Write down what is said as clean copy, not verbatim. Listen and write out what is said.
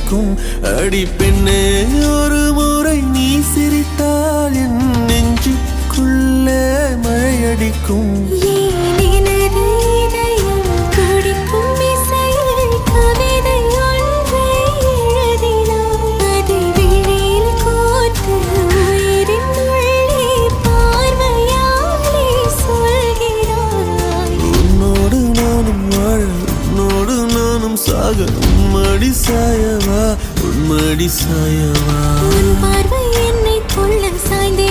அடிக்கும். அடி பெண்ணே, ஒரு முறை நீ சிரித்தால் என் நெஞ்சுக்குள்ளே மழையடிக்கும். சாக உம்மடி சாயவா, உன்மடி சாயவா. உன் பார்வை என்னை கொள்ள சாய்ந்தே